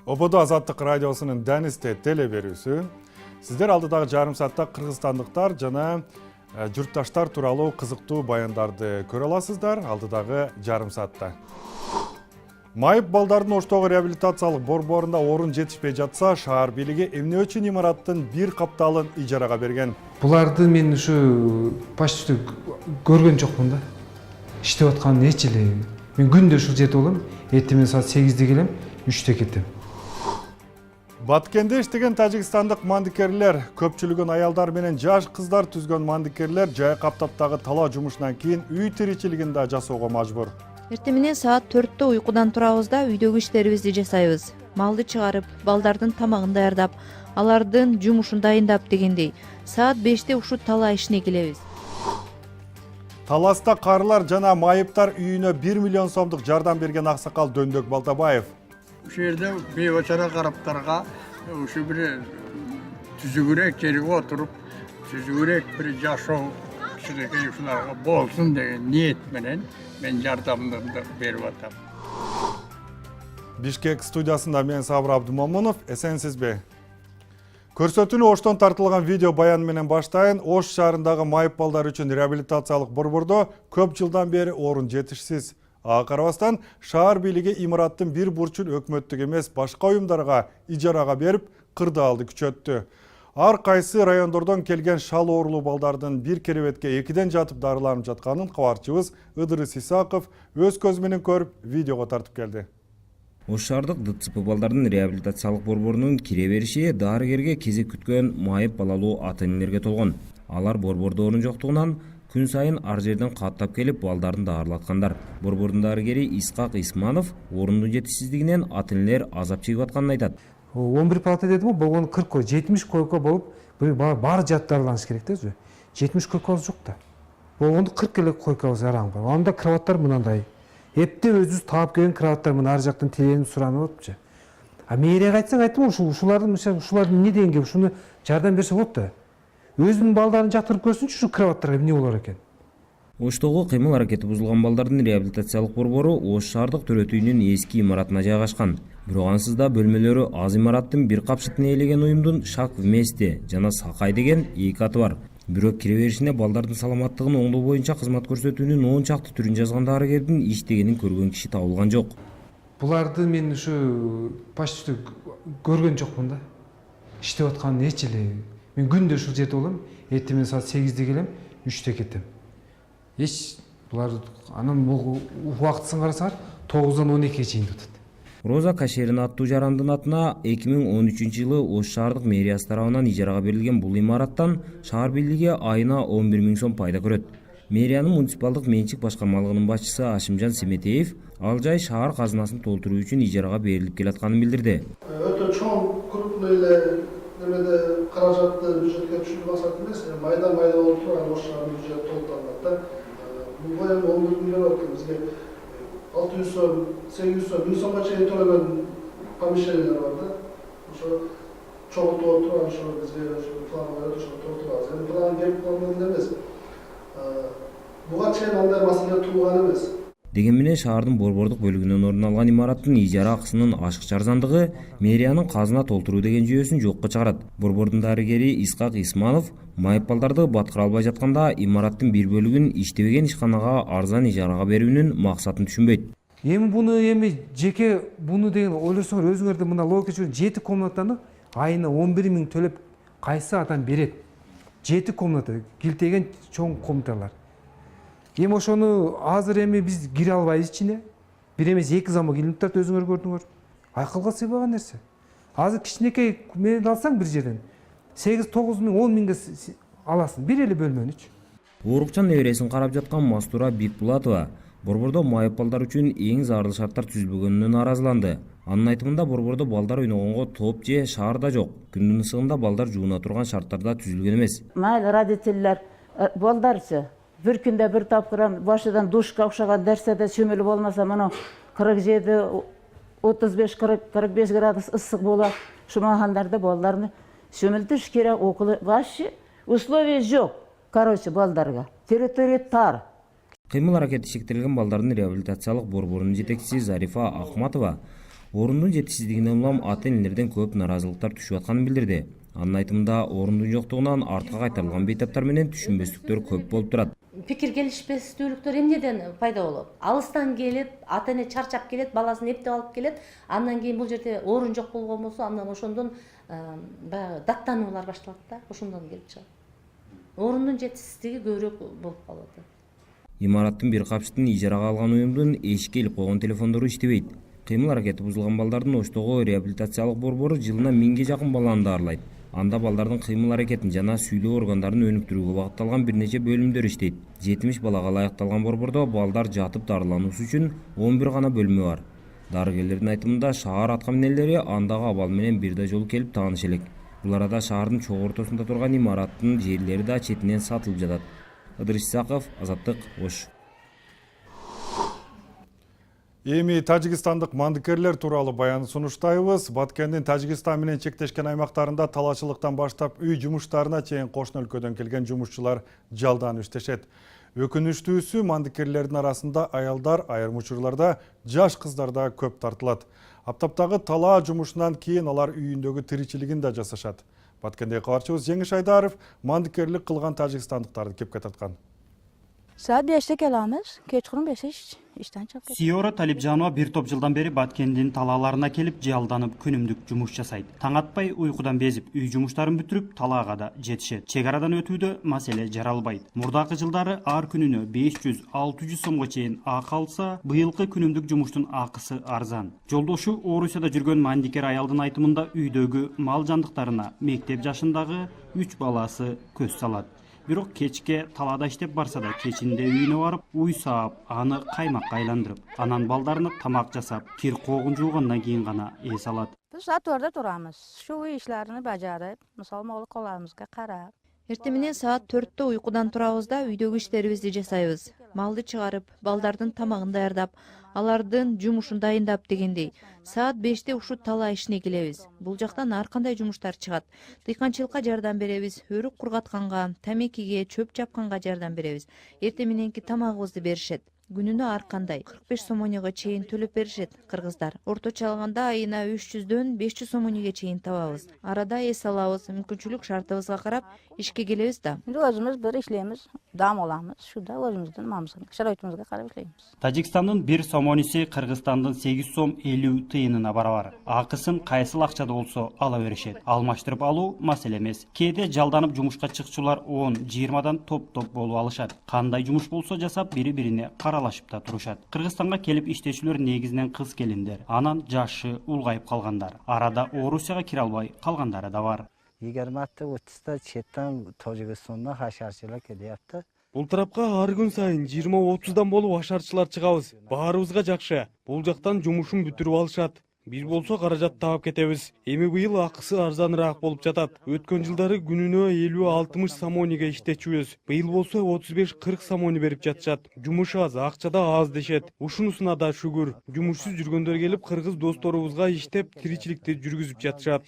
Ободо Азаттык радиосунун Дэнисте теле берүүсү. Сиздер алдыдагы жарым саатта кыргызстандыктар жана журтташтар тууралуу кызыктуу баяндарды көрө аласыздар алдыдагы жарым саатта. Майып балдардын Оштогу реабилитациялык борборунда орун жетишпей жатса, шаар бийлиги эмне үчүн имараттын бир капталын ижарага берген? Буларды мен ушу почти көргөн жокмун да. Иштеп аткан эч эле. Мен күндө ушул жерде болом. Эртең саат 8-де келем, 3-те кетем. Баткенде иштеген тажикстандык мандикерлер, көпчүлүгүн аялдар менен жаш кыздар түзгөн мандикерлер жай каптаттагы талаа жумушунан кийин үй тиричилигин да жасоого мажбур. Эртең менен саат 4-тө уйкудан турабыз да үйдөгү иштерибизди жасайбыз. Малды чыгарып, балдардын тамагын даярдап, алардын жумушун дайындап дегендей. Саат 5-те ушу талаа ишине келебиз. Таласта карылар жана майыптар үйүнө 1 миллион сомдук жардам берген аксакал Дөндök Балтабаев. Ушул жерде бейбачара караптарга ушу бир түзүгүрөөк жерге отуруп, түзүгүрөөк бир жашоо кичинекей ушуларга болсун деген ниет менен мен жардамымды берип атам. Бишкек студиясында мен Сабыр Абдумомунов, эсенсизби? Көрсөтүүнү Оштон тартылган видео баян менен баштайын. Ош шаарындагы майып балдар үчүн реабилитациялык борбордо көп жылдан бери орун жетишсиз. Ага карабастан шаар бийлиги имараттын бир бурчун өкмөттүк эмес башка уюмдарга ижарага берип, кырдаалды күчөттү. Ар кайсы райондордон келген шал оорулуу балдардын бир керебетке экиден жатып дарыланып жатканын кабарчыбыз Ыдырыс Исаков өз көзү менен көрүп, видеого тартып келди. Ош шаардык ДЦП балдардын реабилитациялык борборунун кире бериши дарыгерге кезек күткөн майып балалуу ата-энелерге толгон. Алар борбордо орун жоктугунан күн сайын ар жерден каттап келип балдарын даарылаткандар. Борбордун дарыгери Исқақ Исманов орундун жетишсиздигинен ата-энелер азап чегип атканын айтат. 11 палата дедим го, болгону 40 койко, 70 койко болуп, баары жатып дарыланыш керек да өзү. 70 койкобуз жок да. Болгону 40 эле койкобуз араң бар. Анда кроваттар мынандай. Эптеп өзүбүз таап келген кроваттар мына ар жактан тиленип суранып атпчы. А мэрияга айтсаң айттым, ушулардын эмне дегенге ушуну жардам берсе болот да. Өзүнүн балдарын жатырып көрсүнчү ушу кроваттарга эмне болор экен. Оштогу кыймыл аракети бузулган балдардын реабилитациялык борбору Ош шаардык төрөт үйүнүн эски имаратына жайгашкан. Бирок ансыз да бөлмөлөрү аз имараттын бир капчытын ээлеген уюмдун Шаг вместе жана Сакай деген эки аты бар. Бирок кире беришине балдардын саламаттыгын оңдоо боюнча кызмат көрсөтүүнүн 10 чакты түрүн жазган дарыгердин иштегенин көргөн киши табылган жок. Буларды мен ушу почти көргөн жокмун да. Иштеп аткан эч эле. Мен күндө ушул жерде болом. Эртең саат 8-де келем, 3-те кетем. Эч булар анан бул убактысын карасаңар 9-дан 12-ге чейин өтөт. Роза Кашерин аттуу жарандын атына 2013-жылы Ош шаардык мэриясы тарабынан ижарага берилген бул имараттан шаар бийлиги айына 11 000 сом пайда көрөт. Мэриянын муниципалдык менчик башкармалыгынын башчысы Ашимжан Семетеев ал жай шаар казынасын толтуруу үчүн ижарага берилип келатканын билдирди. Өтө чоң крупный эле немеде каражатты бюджетке түшүрүү максат эмес, майда болуп турган Ош шаарынын бюджети толукталат да. Бул эми 11 миллион экен бизге 600 сом, 800 сом, 1000 сомго чейин төлөгөн помещениялар бар да. Ошо чогултуп турган ошо бизге план берип ошо толтурабыз. Эми план келип калган эмес. Буга чейин андай маселе тууган эмес. Деген менен шаардын борбордук бөлүгүнөн орун алган имараттын ижара акысынын ашыкча арзандыгы мэриянын казына толтуруу деген жүйөсүн жокко чыгарат. Борбордун дарыгери Исқақ Исманов майып балдарды баткыра албай жатканда имараттын бир бөлүгүн иштебеген ишканага арзан ижарага берүүнүн максатын түшүнбөйт. Эми жеке буну деген ойлосоңор өзүңөрдө мына логика чөйрө 7 комнатаны айына 11 000 төлөп кайсы адам берет? 7 комната килтеген чоң комнаталар. Эми ошону азыр эми биз кире албайбыз ичине. Бир эмес 2 замок илимтарт өзүңөр көрдүңөр. Акылга сыйбаган нерсе. Азыр кичинекей мен алсаң бир жерден 8-9 000, 10 000ге аласың. Бир эле бөлмөнүчү. Оорукчан небересин карап жаткан Мастура Бекбулатова борбордо майып балдар үчүн эң зарыл шарттар түзүлбөгөнүнө нааразыланды. Анын айтымында борбордо балдар ойногонго топ же шаарда жок. Күндүн ысыгында балдар жууна турган шарттарда түзүлгөн эмес. Майыл родительler балдарчы bir күндө bir тапкыр башыдан душка окшогон нерседе чөмүлүп болмаса мына 47, 35, 45 градус ысык болот. Шумагандарда балдарды чөмүлтүш керек, окулу вообще условий жок. Короче, балдарга территория тар. Кыймыл аракети шектелген балдардын реабилитациялык борборунун жетекчиси Зарифа Ахматова Орындун жетишсиздигинен улам ата-энелерден көп наразылыктар түшүп атканын билдирди. Анын айтымында орындун жоктугунан артка кайтарылган бейтаптар менен түшүнбөстүктөр көп болуп турат. Пикир келишпестүүлүктөр эмнеден пайда болот? Алыстан келип, ата-эне чарчап келет, баласын эптеп алып келет. Андан кийин бул жерде орун жок болгон болсо, андан ошондон баягы даттануулар башталат да, ошондон келип чыгат. Орундун жетишсиздиги көбүрөөк болуп калат. Имараттын бир капчытын ижарага алган уюмдун эшикке илип койгон телефондору иштебейт. Кыймыл аракети бузулган балдардын Оштогу реабилитациялык борбору жылына 1000ге жакын баланы даарылайт. Анда балдардын кыймыл аракетин жана сүйлөө органдарын өнүктүрүүгө багытталган бир нече бөлүмдөр иштейт. 70 балага ылайыкталган борбордо балдар жатып дарылануусу үчүн 11 гана бөлмө бар. Дарыгерлердин айтымында шаар аткаминерлери андагы абал менен бир да жолу келип тааныш элек. Бул арада шаардын чогуу ортосунда турган имараттын жерлери да четинен сатылып жатат. Ыдырыс Исаков, Азаттык, Ош. Эми тажикстандык мандыкерлер тууралуу баян сунуштайбыз. Баткендин Тажикстан менен чектешкен аймактарында талаачылыктан баштап үй жумуштарына чейин кошуна өлкөдөн келген жумушчулар жалдан иштешет. Өкүнүчтүүсү мандыкерлердин арасында аялдар, айрым учурларда жаш кыздар да көп тартылат. Аптаптагы талаа жумушунан кийин алар үйүндөгү тиричилигин да жасашат. Баткенде кабарчыбыз Жеңиш Айдаров мандыкерлик кылган тажикстандыктарды кепке тарткан. Saat 5'te gelamiz. Keçqurun 5'e işten çıkıp kettik. Siyora Talipjanova bir top жылдан beri Batkendin talaalarına kelip жалданып күнүмдүк жумуш жасайт. Таң атпай уйкудан безип, үй жумуштарын бүтүрүп талаага да жетишет. Чегарадан өтүүдө маселе жаралбайт. Мурдакы жылдары ар күнүнө 500-600 сомго чейин акы алса, быйылкы күнүмдүк жумуштун акысы арзан. Жолдошу Орусияда жүргөн мандикер аялдын айтымында үйдөгү мал жандыктарына мектеп жашындагы 3 баласы көз салат. Бирок кечке талаада иштеп барса да кечинде үйүнө барып, уй саап, аны каймакка айландырып, анан балдарына тамак жасап, кир когун жуугандан кийин гана эс алат. Biz saat 4'de duramiz. Şu işlerini bajarıp, misal moğol kolamızga qarab. Эртең менен саат 4-тө уйкудан турабыз да үйдөгү иштерибизди жасайбыз. Малды чыгарып, балдардын тамагын даярдап, алардын жумушун дайындап дегендей. Саат 5-те ушул талаа ишине келебиз. Бул жактан ар кандай жумуштар чыгат. Дыйканчылыкка жардам беребиз, өрүк кургатканга, тамекиге, чөп чапканга жардам беребиз. Эртең мененки тамагыбызды беришет. Күнүнө ар кандай 45 сомонеге чейин төлөп беришет кыргыздар. Орточо алганда айына 300дөн 500 сомонеге чейин табабыз. Арада эс алабыз, мүмкүнчүлүк шартыбызга карап ишке келебиз да. Şimdi özümüz bir işleyimiz, dam olamız. Şurada özümüzden mamızın şaraytımızga qarab işleyimiz. Тажикстандын 1 сомонisi Кыргызстандын 8 сом 50 тыйынына барабар. Акысын кайсыл акчада болсо ала беришет. Алмаштырып алуу маселе эмес. Кээде жалданып жумушка чыкчулар 10-20дан топ-топ болуп алышат. Кандай жумуш болсо жасап бири-бирине каралашып да турушат. Кыргызстанга келип иштечүлөр негизинен кыз келиндер, анан жашы улгайып калгандар. Арада Орусияга кире албай калгандары да бар. 20-30'da çetten Tacikiston'da haşarçılar kelyaptı. Бул тарапка ар күн сайын 20-30дан болуп ашарчылар чыгабыз. Баарыбызга жакшы. Бул жактан жумушун бүтүрүп алышат. Биз болсо каражат таап кетебиз. Эми быйыл акысы арзаныраак болуп жатат. Өткөн жылдары күнүнө 50-60 сомонеге иштечүбүз. Быйыл болсо 35-40 сомоне берип жатышат. Жумуш аз, акча да аз дешет. Ушунусуна да шүгүр. Жумушсуз жүргөндөр келип кыргыз досторубузга иштеп, тиричиликти жүргүзүп жатышат.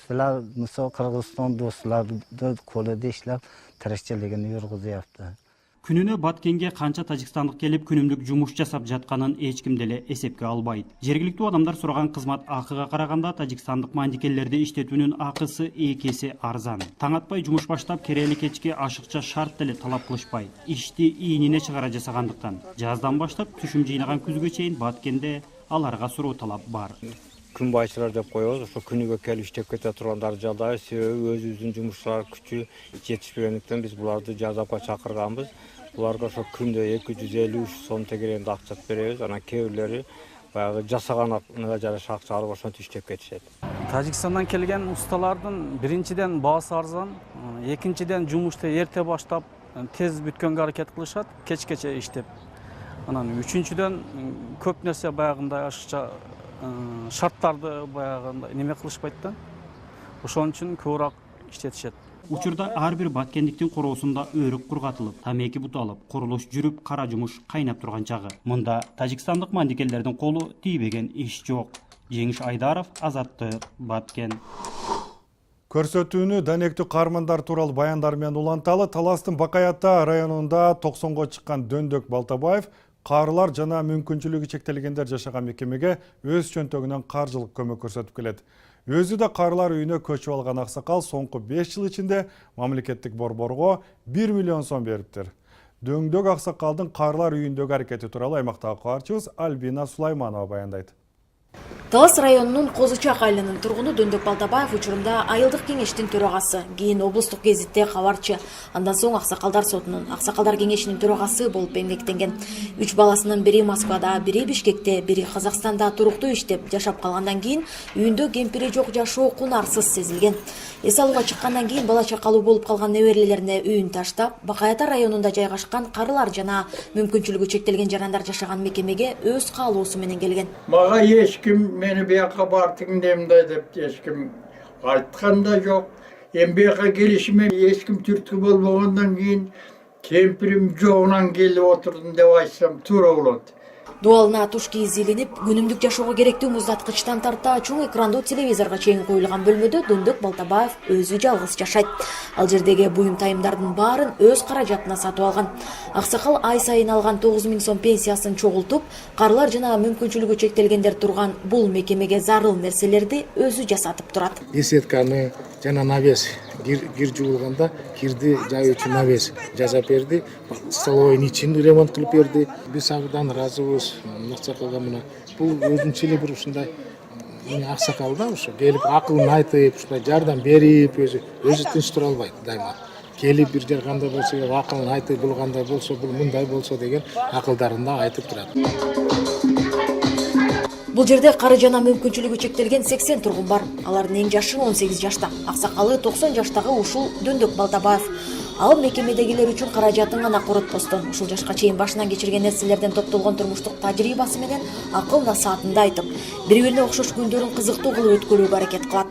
Sizler misal Kırgızistan dostlar da kolada işlep tirikçiligini yürgüzüyaptı. Күнүнө Баткенге канча тажикстандык келип күнүмдүк жумуш жасап жатканын эч ким деле эсепке албайт. Жергиликтүү адамдар сураган кызмат акыга караганда тажикстандык мандикелерди иштетүүнүн акысы 2 эсе арзан. Таң атпай жумуш баштап керели кечке ашыкча шарт деле талап кылышпайт. Ишти ийнине чыгара жасагандыктан жаздан баштап түшүм жыйнаган күзгө чейин Баткенде аларга суроо талап бар. Күн байчылар деп коебуз. Ошо күнүгө келип иштеп кете тургандар жагдайы себеби өзүбүздүн жумушчулар күчү жетишпегендиктен биз буларды жардамга чакырганбыз. Буларга ошо күндө 250-300 сом тегерегинде акча беребиз. Анан кээ бирлери баягы жасаганга жараша акча алып ошентип иштеп кетишет. Тажикстандан келген усталардын биринчиден баасы арзан, экинчиден жумушты эрте баштап тез бүткөнгө аракет кылышат, кечкече иштеп. Анан үчүнчүдөн көп нерсе баягындай ашыкча шарттарды баягындай неме кылышпайт да. Ошон үчүн көбүрөөк иштетишет. Учурда ар бир баткендиктин короосунда өрүк кургатылып, тамеки буталып, курулуш жүрүп, кара жумуш кайнап турган чагы. Мында тажикстандык мандикелердин колу тийбеген иш жок. Жеңиш Айдаров, Азаттык, Баткен. Көрсөтүүнү данектүү каармандар тууралуу баяндар менен уланталы. Таластын Бакаята районунда 90го чыккан Дөндök Балтабаев карылар жана мүмкүнчүлүгү чектелгендер жашаган мекемеге өз чөнтөгүнөн каржылык көмөк көрсөтүп келет. Өзү да карылар үйүнө көчүп алган аксакал соңку 5 жыл ичинде мамлекеттик борборго 1 миллион сом бериптир. Дөңдөк аксакалдын карылар үйүндөгү аракети тууралуу аймактагы кабарчыбыз Альбина Сулайманова баяндайт. Талас районунун Козучак айылынын тургуну Дөндөк Балтабаев учурунда айылдык кеңештин төрагасы, кийин облустук гезитте кабарчы, андан соң Аксакалдар сотунун Аксакалдар кеңешинин төрагасы болуп эмгектенген. 3 баласынын бири Москвада, бири Бишкекте, бири Казакстанда туруктуу иштеп жашап калгандан кийин үйүндө кемпири жок жашоо кунарсыз сезилген. Эс алууга чыккандан кийин бала чакалуу болуп калган неберелерине үйүн таштап, Бакаята районунда жайгашкан карылар жана мүмкүнчүлүгү чектелген жарандар жашаган мекемеге өз каалоосу менен келген. Мага ешким мени бияка бартың демдай деп ешким айткан да жок. Эми бияка келишиме ешким түрткү болбогондон кийин кемпирим жогунан келип отурдум деп айтсам туура болот. Дуалына туш кийиз илинип, күнүмдүк жашоого керектүү муздаткычтан тарта чоң экрандуу телевизорго чейин коюлган бөлмөдө Дөндөк Балтабаев өзү жалгыз жашайт. Ал жердеги буюм тайымдардын баарын өз каражатына сатып алган. Аксакал ай сайын алган 9000 сом пенсиясын чогултуп, карылар жана мүмкүнчүлүгү чектелгендер турган бул мекемеге зарыл нерселерди өзү жасатып турат. Беседканы жана навес кир жуулганда кирди жай үчүн навес жасап берди. Столовойдун ичин ремонт кылып берди. Биз абдан ыраазыбыз. Аксакалга мына бул өзүнчө эле бир ушундай аксакал да ушу келип акылын айтып, ушундай жардам берип, өзү тынч тура албайт дайыма. Келип бир жер кандай болсо, акылын айтып, бул кандай болсо, бул мындай болсо деген акылдарын да айтып турат. Бул жерде кары жана мүмкүнчүлүгү чектелген 80 тургун бар. Алардын эң жашы 18 жашта. Аксакалы 90 жаштагы ушул Дөндөк Балтабаев. Ал мекемедегилер үчүн каражатын гана коротпостон, ушул жашка чейин башынан кечирген нерселерден топтолгон турмуштук тажрыйбасы менен акыл насаатын да айтып, бири-бирине окшош күндөрүн кызыктуу кылып өткөрүүгө аракет кылат.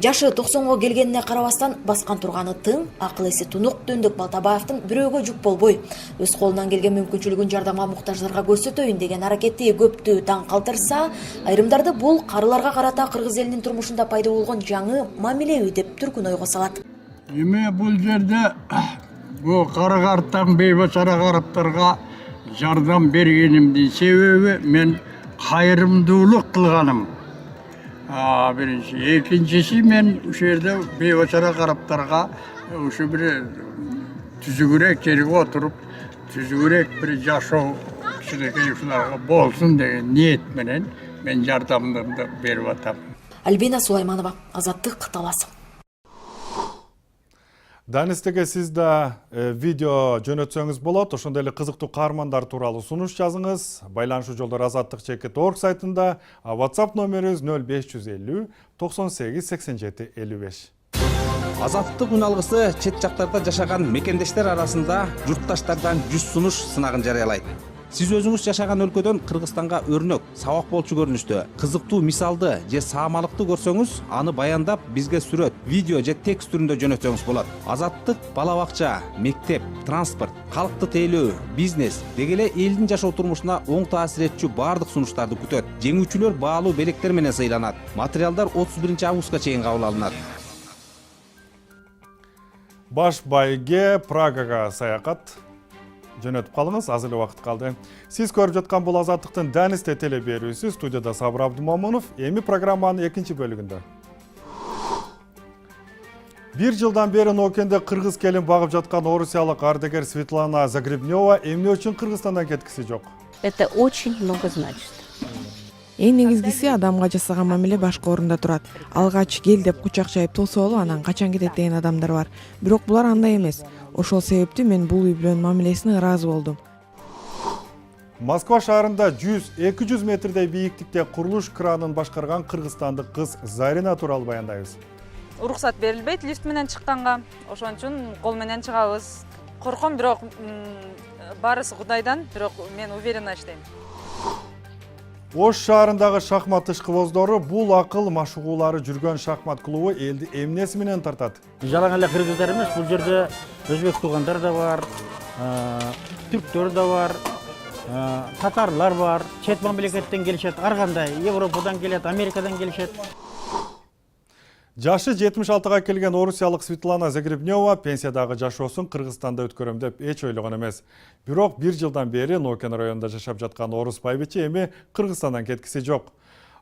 Жашы 90го келгенине карабастан баскан турганы тың, акыл эси тунук Дөндөк Балтабаевдин бирөөгө жүк болбой, өз колунан келген мүмкүнчүлүгүн жардамга муктаждарга көрсөтөйүн деген аракети көптү таң калтырса, айрымдарды бул карыларга карата кыргыз элинин турмушунда пайда болгон жаңы мамилеби деп түркүн ойго салат. Эми бул жерде бул кара карттан бейбачара караптарга жардам бергенимдин себеби мен кайрымдуулук кылганым. Биринчи, экинчиси мен ушул жерде бейбачара караптарга ушу бир түзүгүрөөк жерге отуруп, түзүгүрөөк бир жашоо кичинекей ушуларга болсун деген ниет менен мен жардамымды берип атам. Альбина Сулайманова, Азаттык, Талас. Данистеге сиз да видео жөнөтсөңүз болот. Ошондой эле кызыктуу каармандар тууралуу сунуш жазыңыз. Байланышуу жолдору azattik.org сайтында, WhatsApp номерибиз 0550 98 87 55. Азаттык үн алгысы чет жактарда жашаган мекендештер арасында журтташтардан 100 сунуш сынагын жарыялайт. Сиз өзүңүз жашаган өлкөдөн Кыргызстанга өрнөк, сабак болчу көрүнүштө, кызыктуу мисалды же саамалыкты көрсөңүз, аны баяндап бизге сүрөт, видео же текст түрүндө жөнөтсөңүз болот. Азаттык бала бакча, мектеп, транспорт, калкты тейлөө, бизнес деги эле элдин жашоо турмушуна оң таасир этчү баардык сунуштарды күтөт. Жеңүүчүлөр баалуу белектер менен сыйланат. Материалдар 31-августка чейин кабыл алынат. Баш байге Прагага саякат жөнөтүп калыңыз, азыр эле убакыт калды. Сиз көрүп жаткан бул Азаттыктын Данисте теле берүүсү, студияда Сабыр Абдумомунов. Эми программанын экинчи бөлүгүндө. 1 жылдан бери Ноокенде кыргыз келин багып жаткан орусиялык ардагер Светлана Загребнева эмне үчүн Кыргызстандан кеткиси жок? Это очень много значит. Эң негизгиси адамга жасаган мамиле башка орунда турат. Алгач кел деп кучак жайып тосолу, анан качан кетет деген адамдар бар. Бирок булар андай эмес. Ошол себептүү мен бул үй менен мамилесине ыраазы болдум. Москва шаарында 100-200 метрдей бийиктикте курулуш кранын башкарган кыргызстандык кыз Зарина тууралуу баяндайбыз. Уруксат берилбейт лифт менен чыкканга. Ошон үчүн кол менен чыгабыз. Корком, бирок барысы Кудайдан, бирок мен уверенно иштейм. Ош шаарындагы шахмат ишкыбоздору бул акыл машыгуулары жүргөн шахмат клубу элди эмнеси менен тартат? Жалаң эле кыргыздар эмес, бул жерде өзбек туугандар да бар, түрктөр да бар, татарлар бар, чет мамлекеттен келишет, ар кандай, Европадан келет, Америкадан келишет. Жашы 76-га келген орусиялык Светлана Загребнева пенсиядагы жашоосун Кыргызстанда өткөрөм деп эч ойлогон эмес. Бирок 1 жылдан бери Нокен районунда жашап жаткан орус байбичи эми Кыргызстандан кеткиси жок.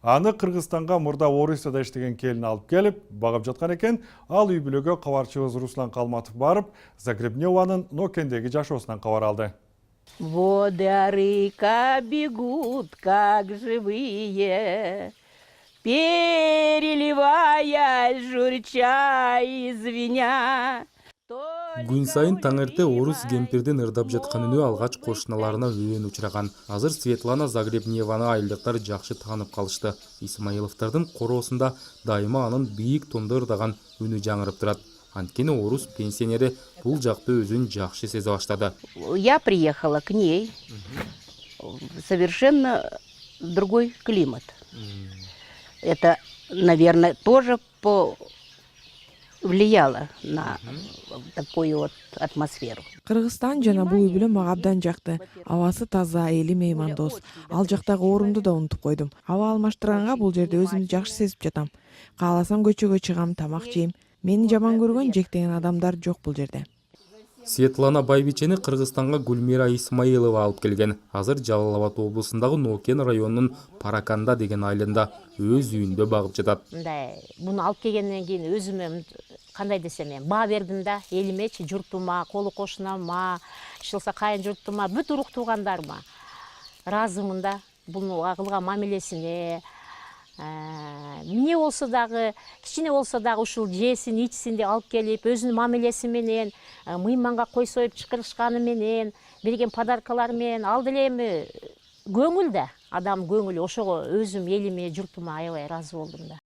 Аны Кыргызстанга мурда Орусияда иштеген келин алып келип, багып жаткан экен. Ал үй бүлөгө кабарчыбыз Руслан Калматов барып, Загребневанын Нокендеги жашоосунан кабар алды. Воды река бегут, как живые, переливая, журча и звеня. Күн сайын таңерте орус кемпирдин ырдап жаткан үнү алгач кошуналарына өбөн учураган. Азыр Светлана Загребневаны айылдыктар жакшы таанып калышты. Исмаиловдордун короосунда дайыма анын бийик тонду ырдаган үнү жаңырып турат. Анткени орус пенсионери бул жакты өзүн жакшы сезе баштады. Я приехала к ней, совершенно другой климат. Это, наверное, тоже влияло на такую вот атмосферу. Кыргызстан жана бул үй бүлө мага абдан жакты. Абасы таза, эли меймандос. Ал жактагы оорумду да унутуп койдум. Аба алмаштырганга бул жерде өзүмдү жакшы сезип жатам. Кааласам көчөгө чыгам, тамак жейм. Мени жаман көргөн, жектеген адамдар жок бул жерде. Светлана байбичени Кыргызстанга Гульмира Исмаилова алып келген. Азыр Жалал Абад облусундагы Нокен районунун Параканда деген айылында өз үйүндө багып жатат. Буну алып келгенден кийин өзүмө кандай десем, баа бердим да, элимечи, журтума, колу кошунама, ишилса кайын журтума, бүт урук туугандарыма ыраазымын да. Буну кылган мамилесине, эмне болсо дагы, кичине болсо дагы ушул жесин, ичсин деп алып келип, өзүнүн мамилеси менен, мыйманга кой союп чакырышканы менен, берген подаркалар менен, ал деле эми көңүл да, адам көңүлү, ошого өзүм элиме, журтума аябай ыраазы болдум да.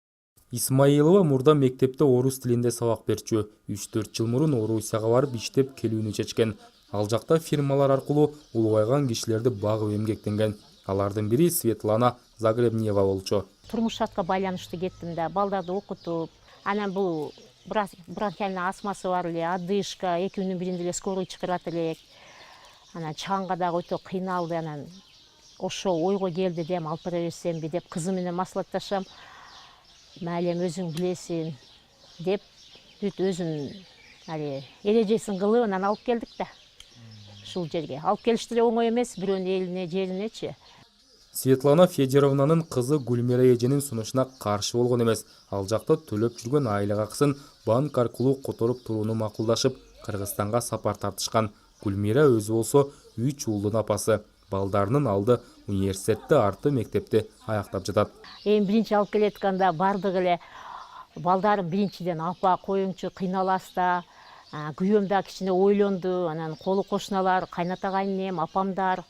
Исмаилова мурда мектепте орус тилинде сабак берчү. 3-4 жыл мурун Орусияга барып иштеп келүүнү чечкен. Ал жакта фирмалар аркылуу улубайган кишилерди багып эмгектенген. Алардын бири Светлана Загребнева болчу. Турмуш шартка байланыштуу кеттим да, балдарды окутуп, анан бул бронхиальный астмасы бар эле, одышка, экөөнүн биринде эле скорый чакырат элек. Анан чаңга дагы өтө кыйналды, анан ошо ойго келди дем алып бара берсемби деп кызым менен маслатташам. Майлем өзүң билесиң деп бүт өзүн эрежесин кылып анан алып келдик да. Ушул жерге алып келишти эле оңой эмес, бирөөнүн элине, жеринечи. Светлана Федоровнанын кызы Гульмира эженин сунушуна каршы болгон эмес. Ал жакта төлөп жүргөн айлык акысын банк аркылуу которуп турууну макулдашып, Кыргызстанга сапар тартышкан. Гульмира өзү болсо 3 уулдун апасы. Балдарынын алды университетте, арты мектепти аяктап жатат. Эми биринчи алып келетканда бардык эле балдарым биринчиден апа коюңчу, кыйналасыз да, күйөөм да кичине ойлонду, анан колу кошуналар, кайната кайненем, апамдар,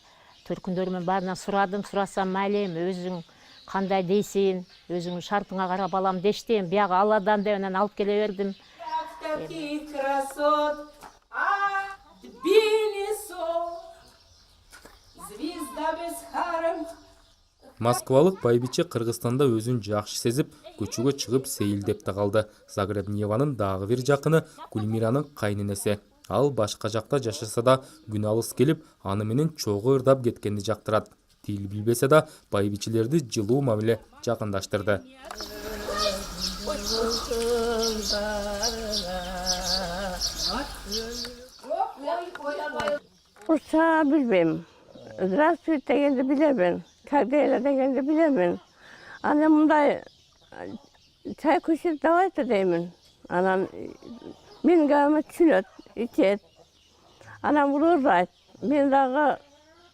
төркүндөрүмөн баарынан сурадым, сурасам майлем өзүң кандай дейсиң, өзүңдүн шартыңа карап алам дешти, бияга Алладан деп анан алып келе бердим. Москвалык байбиче Кыргызстанда өзүн жакшы сезип, көчөгө чыгып сейилдеп да калды. Загребневанын дагы бир жакыны Гульмиранын кайненеси. Ал башка жакта жашаса да күн алыс келип, аны менен чогуу ырдап кеткенди жактырат. Тил билбесе да байбичелерди жылуу мамиле жакындаштырды. Урса билбейм. Здравствуйте дегенди билебин. Как дела дегенди билебин. Анан мындай чай көчүп давайте деймин. Анан мен гамы түшүнөт, ичет. Анан бул ырдайт. Мен дагы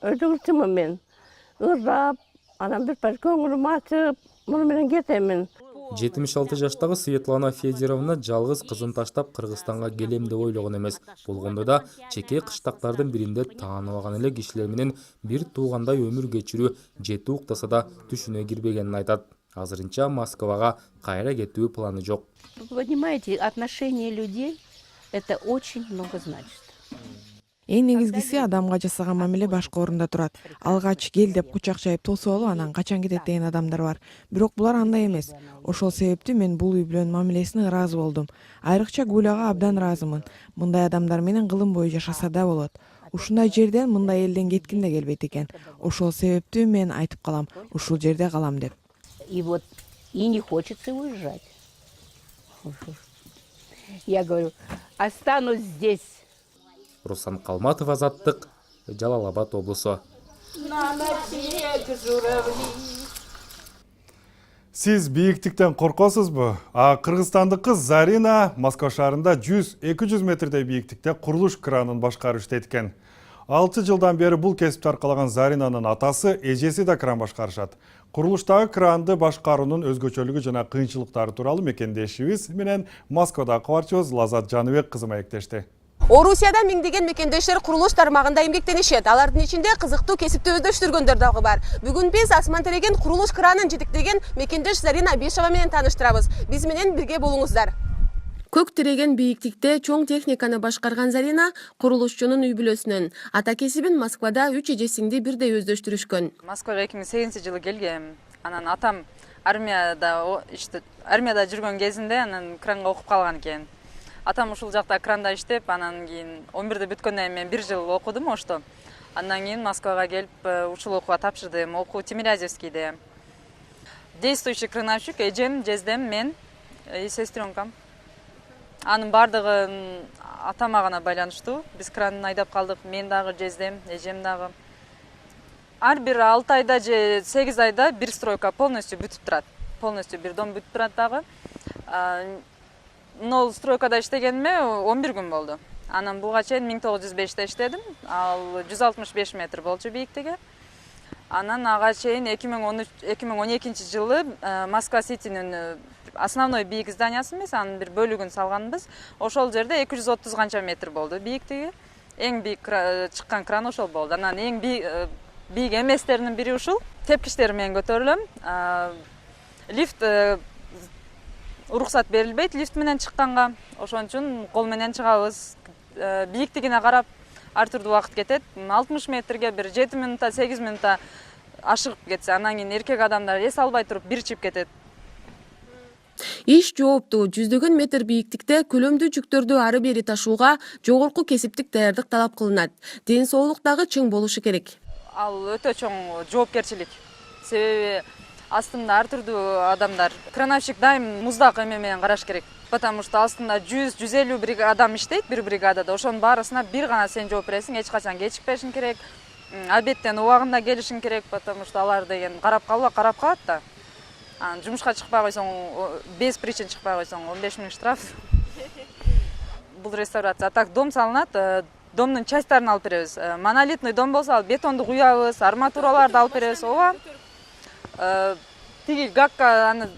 өтүгүрчүмүн мен. Ырдап, анан бир пар көңүлүм ачып, муну менен кетемин. 76 жаштагы Светлана Федоровна жалгыз кызын таштап Кыргызстанга келем деп ойлогон эмес. Болгондо да чеке кыштактардын биринде тааныбаган эле кишилер менен бир туугандай өмүр кечирүү жети уктаса да түшүнө кирбегенин айтат. Азырынча Москвага кайра кетүү планы жок. Вы понимаете, отношение людей это очень много значит. Эң негизгиси адамга жасаган мамиле башка орунда турат. Алгач кел деп кучак жайып тосолу, анан качан кетет деген адамдар бар. Бирок булар андай эмес. Ошол себептүү мен бул үй бүлөнүн мамилесине ыраазы болдум. Айрыкча Гуляга абдан ыраазымын. Мындай адамдар менен кылым бою жашаса да болот. Ушундай жерден, мындай элден кетким да келбейт экен. Ошол себептүү мен айтып калам, ушул жерде калам деп. И вот и не хочется уезжать. Я говорю, останусь здесь. Руслан Калматов, Азаттык, Жалал Абад облусу. Сиз бийиктиктен коркосузбу? Кыргызстандык кыз Зарина Москва шаарында 100-200 метрдей бийиктикте курулуш кранын башкарып иштейт экен. 6 жылдан бери бул кесипти аркалаган Заринанын атасы, эжеси да кран башкарышат. Курулуштагы кранды башкаруунун өзгөчөлүгү жана кыйынчылыктары тууралуу мекендешибиз менен Москвада кабарчыбыз Лазат Жаныбек кызы маектешти. Орусияда миңдеген мекендештер курулуш тармагында эмгектенишет. Алардын ичинде кызыктуу кесипти өздөштүргөндөр дагы бар. Бүгүн биз асман тереген курулуш кранын жетектеген мекендеш Зарина Бешова менен тааныштырабыз. Биз менен бирге болуңуздар. Көк тиреген бийиктикте чоң техниканы башкарган Зарина курулушчунун үй бүлөсүнөн. Ата кесибин Москвада 3 эжесиңди бирдей өздөштүрүшкөн. Москвага 2008-жылы келгем. Анан атам армияда жүргөн кезинде анан кранга окуп калган экен. Атам ушул жакта кранда иштеп, анан кийин 11-де бүткөндөн мен 1 жыл окудум ошто. Андан кийин Москвага келип ушул окууга тапшырдым. Окуу Тимирязевскийде. Действующий крановщик эжем, жездем, мен и сестренкам. Анын бардыгы атама гана байланыштуу. Биз кранды айдап калдык. Мен дагы, жездем, эжем дагы. Ар бир 6 айда же 8 айда бир стройка полностью бүтүп турат. Полностью бир дом бүтүп турат дагы. Нол стройкада иштегениме 11 күн болду. Анан буга чейин 1905-те иштедим. Ал 165 метр болчу бийиктиги. Анан ага чейин 2012-жылы Москва Ситинин основной бийик зданиясы эмес, анын бир бөлүгүн салганбыз. Ошол жерде 230 канча метр болду бийиктиги. Эң бийик чыккан кран ошол болду. Анан эң бийик эместеринин бири ушул. Тепкичтери менен көтөрүлөм. Лифт уруксат берилбейт лифт менен чыкканга. Ошон үчүн кол менен чыгабыз. Бийиктигине карап ар түрдүү убакыт кетет. 60 метрге бир 7 минутта, 8 минутта ашыгып кетсе, анан кийин эркек адамдар эс албай туруп бир чип кетет. Иш жооптуу. Жүздөгөн метр бийиктикте көлөмдүү жүктөрдү ары бери ташууга жогорку кесиптик даярдык талап кылынат. Ден соолук дагы чың болушу керек. Ал өтө чоң жоопкерчилик. Себеби астында ар түрдүү адамдар. Крановщик дайым муздак эме менен караш керек. Потому что астында 100-150 адам иштейт бир бригадада. Ошонун баарысына бир гана сен жооп бересиң, эч качан кечикпешиң керек. Обедтен убагында келишиң керек, потому что алар деген карап калат да. Жумушка чыкпай койсоң, без причин чыкпай койсоң 15 000 штраф. Бул реставрация. Так дом салынат, домдун частьтарын алып беребиз. Монолитный дом болсо, ал бетонду куябыз, арматураларды алып беребиз. Ооба. Тиги гакка аны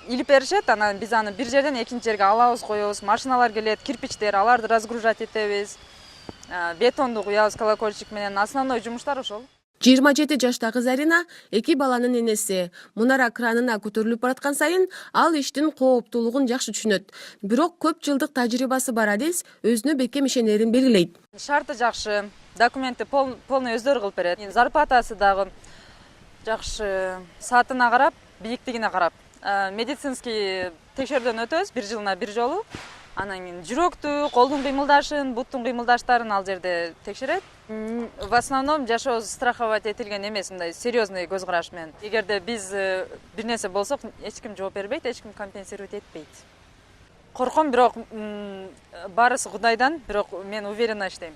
илип беришет, анан биз аны бир жерден экинчи жерге алабыз, коебуз. Машиналар келет, кирпичтер, аларды разгружать этебиз. Бетонду куябыз колокольчик менен. Основной жумуштар ошол. 27 жаштагы Зарина 2 баланын энеси. Мунара кранына көтөрүлүп бараткан сайын ал иштин кооптуулугун жакшы түшүнөт. Бирок көп жылдык тажрыйбасы бар адис өзүнө бекем ишенерин белгилейт. Шарты жакшы, документи полный өздөрү кылып берет. Зарплатасы дагы жакшы, саатына карап, бийиктигине карап. Медицинский текшерүүдөн өтөбүз 1 жылына 1 жолу. Анан кийин жүрөктү, колдун кыймылдашын, буттун кыймылдаштарын ал жерде текшерет. В основном жашоо страховать этилген эмес, мындай серьезный көз караш менен. Эгерде биз бир нерсе болсок, эч ким жооп бербейт, эч ким компенсировать этпейт. Корком, бирок барысы Кудайдан, бирок мен уверенно иштейм.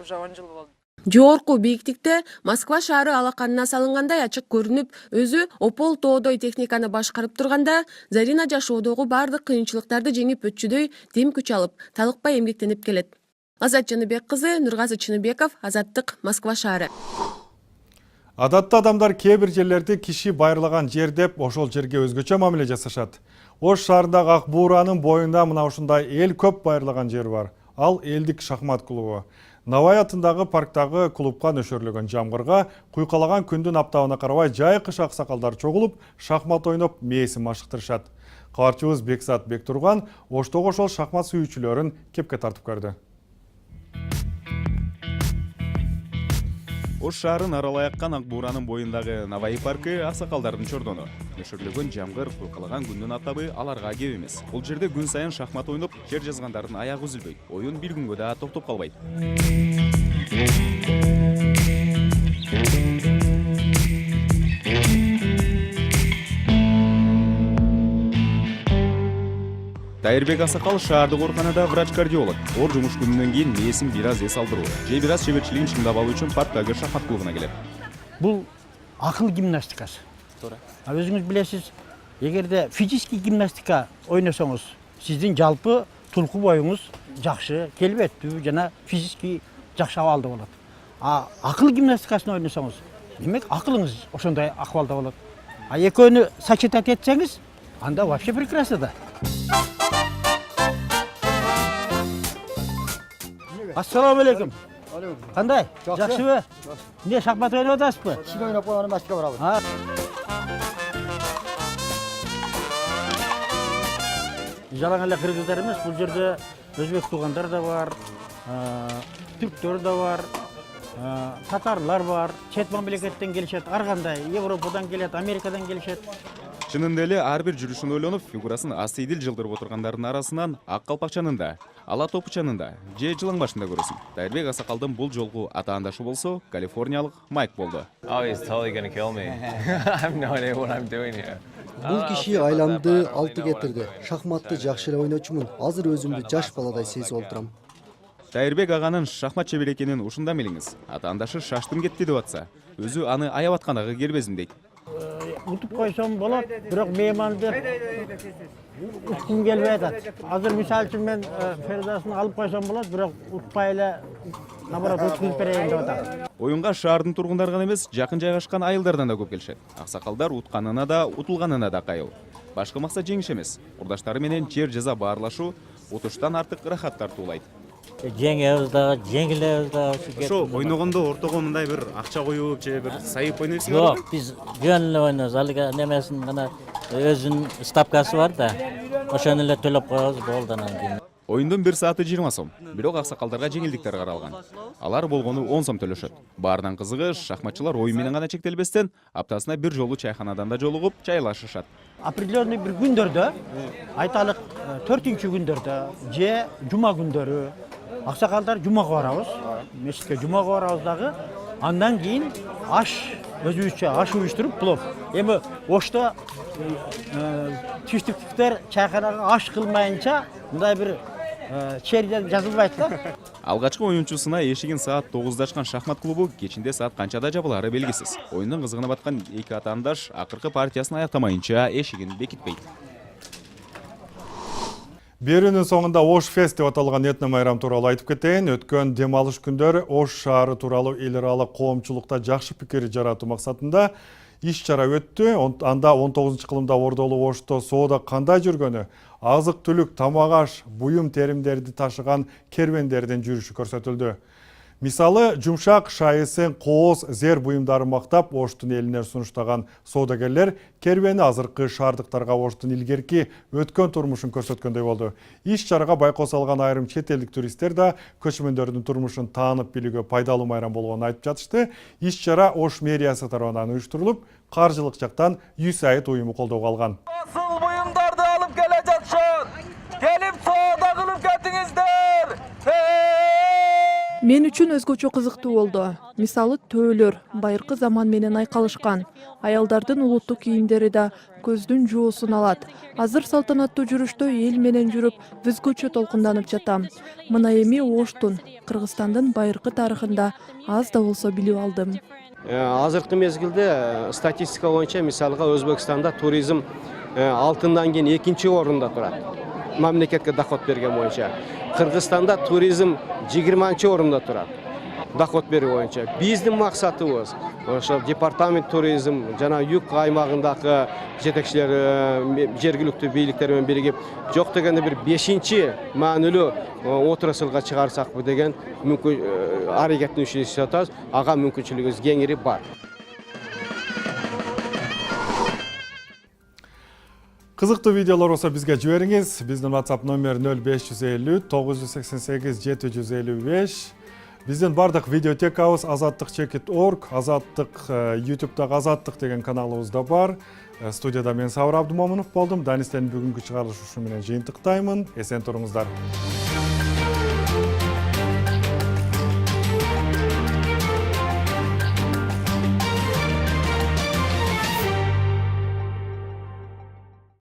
Уже 10 жыл болду. Жогорку бийиктикте Москва шаары алаканына салынгандай ачык көрүнүп, өзү опол тоодой техниканы башкарып турганда, Зарина жашоодогу бардык кыйынчылыктарды жеңип өтчүдөй дем күч алып, талыкпай эмгектенип келет. Азат Жаныбек кызы, Нургазы Чыныбеков, Азаттык, Москва шаары. Адатта адамдар кээ бир жерлерди киши байырлаган жер деп, ошол жерге өзгөчө мамиле жасашат. Ош шаарындагы Ак Бууранын боюнда мына ушундай эл көп байырлаган жер бар. Ал элдик шахмат клубу. Навай атындагы парктагы клубка нөшөрлөгөн жамгырга куйкалаган күндүн аптабына карабай жай кыш аксакалдар чогулуп, шахмат ойноп мээсин машыктырышат. Кабарчыбыз Бексат Бектурган Оштогу ошол шахмат сүйүүчүлөрүн кепке тартып көрдү. Ош шаарын аралай аккан Ак Бууранын боюндагы Навай паркы аксакалдардын чордону. Нөшөрлөгөн жамгыр, куйкалаган күндүн атабы аларга кеп эмес. Бул жерде күн сайын шахмат ойноп, жер жазгандардын аягы үзүлбөйт. Оюн бир күнгө да токтоп калбайт. Дайырбек Асакал шаардык ооруканада врач-кардиолог. Оор жумуш күнүнөн кийин мээсин бир аз эс алдыруу же бир аз чеберчилигин чыңдап алуу үчүн Паттагы шахмат клубуна келет. Бул акыл гимнастикасы. Туура. Өзүңүз билесиз, эгерде физический гимнастика ойносоңуз, сиздин жалпы тулку боюңуз жакшы, келбеттүү жана физический жакшы абалда болот. Акыл гимнастикасын ойносоңуз, демек акылыңыз ошондой акыбалда болот. Экөөнү сочетать этсеңиз, анда вообще прекрасно да. Ассаламу алейкум. Кандай? Жакшыбы? Эмне шахмат ойноп атасызбы? Кичине ойноп койгон мастика барабыз. Жалаң эле кыргыздар эмес, бул жерде өзбек туугандар да бар, түрктөр да бар, татарлар бар, чет мамлекеттен келишет, ар кандай, Европадан келет, Америкадан келишет. Чынында эле ар бир жүрүшүн ойлонуп, фигурасын асыйдил жылдырып отургандардын арасынан ак калпакчанында, ала топучанында же жылаң башында көрөсүң. Дайырбек Асакалдын бул жолку атаандашы болсо, калифорниялык Майк болду. Бул киши айламды алты кетирди. Шахматты жакшы эле ойночумун. Азыр өзүмдү жаш баладай сезип отурам. Дайырбек аганын шахмат чебер экенин ушунда билиңиз. Атаандашы шаштым кетти деп атса, өзү аны аяб атканага келбесин дейт. Утуп койсом болот, бирок мейманды уткум келбей атат. Азыр мисалы үчүн мен Фердасын алып койсом болот, бирок утпай эле наоборот уткузуп берейин деп атам. Оюнга шаардын тургундары гана эмес, жакын жайгашкан айылдардан да көп келишет. Аксакалдар утканына да, утулганына да кайыл. Башкы максат жеңиш эмес, курдаштары менен жер жаза баарлашуу утуштан артык ырахат тартуулайт. Жеңебиз дагы, жеңилебиз дагы. Ошо ойногондо ортого мындай бир акча коюп же бир сайып ойнойсуңарбы? Жок, биз жөн эле ойнойбуз. Алга немесин гана өзүнүн ставкасы бар да. Ошону эле төлөп коебуз, болду анан кийин. Оюндун 1 сааты 20 сом. Бирок аксакалдарга жеңилдиктер каралган. Алар болгону 10 сом төлөшөт. Баарынан кызыгы, шахматчылар оюн менен гана чектелбестен, аптасына бир жолу чайханадан да жолугуп, чайлашышат. Определенный бир күндөрдө, айталык 4-күндөрдө же жума күндөрү аксакалдар жумага барабыз. Мешитке жумага барабыз дагы. Андан кийин аш өзүбүзчө аш уюштуруп плов. Эми ошто түштүктөр чайханага аш кылмайынча мындай бир черден жазылбайт да. Алгачкы оюнчусуна эшигин саат 9-да ачкан шахмат клубу кечинде саат канчада жабылары белгисиз. Оюндун кызыгына баткан эки атаандаш акыркы партиясын аяктамайынча эшигин бекитпейт. Берүүнүн соңунда Ош фест деп аталган этно майрам тууралуу айтып кетейин. Өткөн дем алыш күндөрү Ош шаары тууралуу эл аралык коомчулукта жакшы пикир жаратуу максатында иш чара өттү. Анда 19-кылымда Ордолуу Ошто соода кандай жүргөнү, азык түлүк, тамак аш, буюм теримдерди ташыган кервендердин жүрүшү көрсөтүлдү. Мисалы, жумшак, шайысын, кооз, зер буюмдарын мактап Оштун элине сунуштаган соодагерлер кервени азыркы шаардыктарга Оштун илгерки өткөн турмушун көрсөткөндөй болду. Иш чарага байкоо салган айрым чет элдик туристтер да көчмөндөрдүн турмушун таанып билүүгө пайдалуу майрам болгонун айтып жатышты. Иш чара Ош мэриясы тарабынан уюштурулуп, каржылык жактан USAID уюму колдоого алган. Asıl buyumlarda alıp geleceksin. Gelip soğuda kılıp getiңиздер. Мен үчүн өзгөчө кызыктуу болду. Мисалы төөлөр байыркы заман менен айкалышкан. Аялдардын улуттук кийимдери да көздүн жоосун алат. Азыр салтанаттуу жүрүштө эл менен жүрүп, өзгөчө толкунданып жатам. Мына эми Оштун, Кыргызстандын байыркы тарыхында аз да болсо билип алдым. Азыркы мезгилде статистика боюнча мисалга Өзбекстанда туризм алтындан кийин 2-орунда турат. Мамлекетке доход берген боюнча. Кыргызстанда туризм 20-орунда турат. Доход берүү боюнча. Биздин максатыбыз ошо департамент туризм жана юг аймагындагы жетекчилер жергиликтүү бийликтер менен биригип, жок дегенде бир 5-чи маанилүү отраслга чыгарсакпы деген мүмкүн аракеттин ишин атабыз. Ага мүмкүнчүлүгүбүз кеңири бар. Кызыктуу видеолор болсо бизге жибериңиз. Биздин WhatsApp номер 0550 988 755. Биздин бардык видеотекабыз azattik.org, Азаттык YouTube'дагы Азаттык деген каналыбызда бар. Студияда мен Сабыр Абдумомунов болдум. Данистен бүгүнкү чыгарылышы менен жыйынтыктаймын. Эсен туруңуздар.